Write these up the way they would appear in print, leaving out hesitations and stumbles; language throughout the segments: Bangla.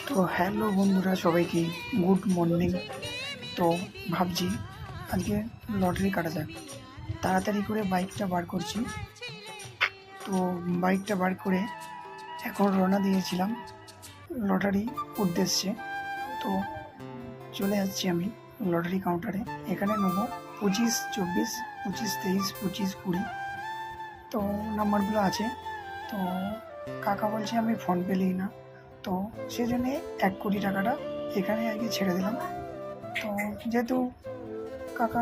তো হ্যালো বন্ধুরা, সবাইকে গুড মর্নিং। তো ভাবছি আজকে লটারি কাটা যাক। তাড়াতাড়ি করে বাইকটা বার করছি। তো বাইকটা বার করে এখন রওনা দিয়েছিলাম লটারি উদ্দেশ্যে। তো চলে যাচ্ছি আমি লটারি কাউন্টারে। এখানে নেব 25, 24, 25, 23, 25, 20। তো নাম্বারগুলো আছে। তো কাকা বলছে আমি ফোন পেলেই না, তো সেই জন্যে 1 কোটি টাকাটা এখানে আর কি ছেড়ে দিলাম। তো যেহেতু কাকা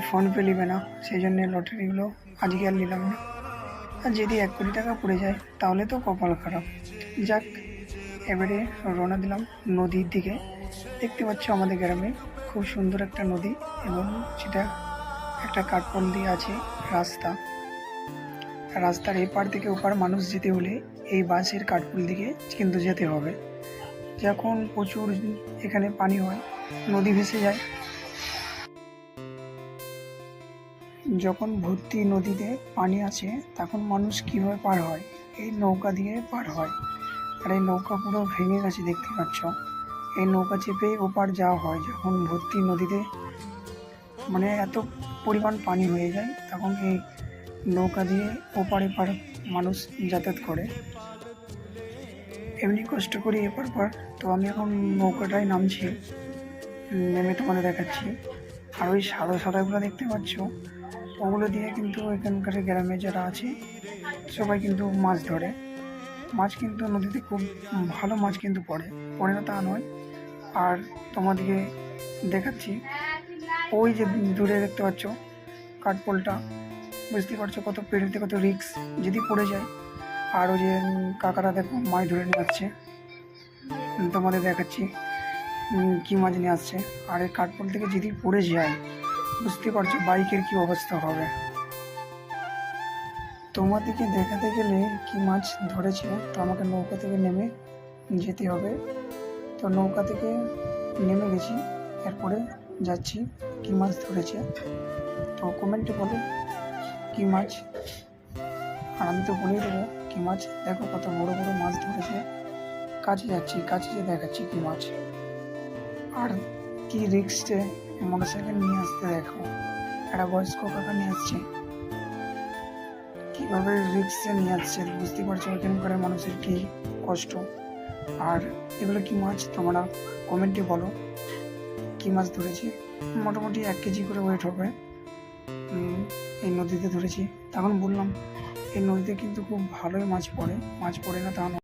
ফোন পেলিবে না, সেই জন্যে লটারিগুলো আজকে আর নিলাম না। আর যদি 1 কোটি টাকা পড়ে যায় তাহলে তো কপাল খারাপ। যাক, এবারে রওনা দিলাম নদীর দিকে। দেখতে পাচ্ছ আমাদের গ্রামে খুব সুন্দর একটা নদী, এবং সেটা একটা কাঠপোল দিয়ে আছে রাস্তা। রাস্তার এপার থেকে ওপার মানুষ যেতে হলে এই বাঁশের কাঠপোল দিকে কিন্তু যেতে হবে। যখন প্রচুর এখানে পানি হয়, নদী ভেসে যায়, যখন ভর্তি নদীতে পানি আছে তখন মানুষ কীভাবে পার হয়? এই নৌকা দিয়ে পার হয়। আর এই নৌকা পুরো ভেঙে গেছে, দেখতে পাচ্ছ। এই নৌকা চেপে ওপার যাওয়া হয় যখন ভর্তি নদীতে মানে এত পরিমাণ পানি হয়ে যায়, তখন এই নৌকা দিয়ে ওপার এপার মানুষ যাতায়াত করে। এমনি কষ্ট করি এপার পার। তো আমি এখন নৌকাটায় নামছি, নেমে তোমাদের দেখাচ্ছি। আর ওই সাদা সাদাগুলো দেখতে পাচ্ছ, ওগুলো দিয়ে কিন্তু এখানকার গ্রামে যারা আছে সবাই কিন্তু মাছ ধরে। মাছ কিন্তু নদীতে খুব ভালো মাছ কিন্তু পড়ে না তা নয়। আর তোমাদেরকে দেখাচ্ছি, ওই যে দূরে দেখতে পাচ্ছ কাঠপোলটা, বুঝতে পারছো কত পেড়িতে কত রিস্ক যদি পড়ে যায়। আর ওই যে কাকারা দেখো মাছ ধরে নিয়ে আসছে, তোমাদের দেখাচ্ছি কি মাছ নিয়ে আসছে। আর এই কাঠপোল থেকে যদি পড়ে যায়, বুঝতে পারছো বাইকের কি অবস্থা হবে। তোমাদেরকে দেখাতে গেলে কি মাছ ধরেছে, তো আমাকে নৌকা থেকে নেমে যেতে হবে। তো নৌকা থেকে নেমে গেছি, এরপরে যাচ্ছি কি মাছ ধরেছে। তো কমেন্টে বলো কি মাছ, আর আমি তো বলেই দেবো কি মাছ। দেখো কত বড় বড় মাছ ধরেছে। কাছে যাচ্ছি, কাছে যে দেখাচ্ছি কি মাছ। আর কি রিক্সে মোটরসাইকেল নিয়ে আসতে দেখো, একটা বয়স্ক কাকা নিয়ে আসছে, কীভাবে রিক্সে নিয়ে আসছে, বুঝতে পারছো এখানকার মানুষের কি কষ্ট। আর এগুলো কি মাছ তোমরা কমেন্টে বলো কি মাছ ধরেছি। মোটামুটি 1 কেজি করে ওয়েট হবে। এই নদীতে ধরেছি। তখন বললাম এই নদীতে কিন্তু খুব ভালোই মাছ পড়ে না তা নয়।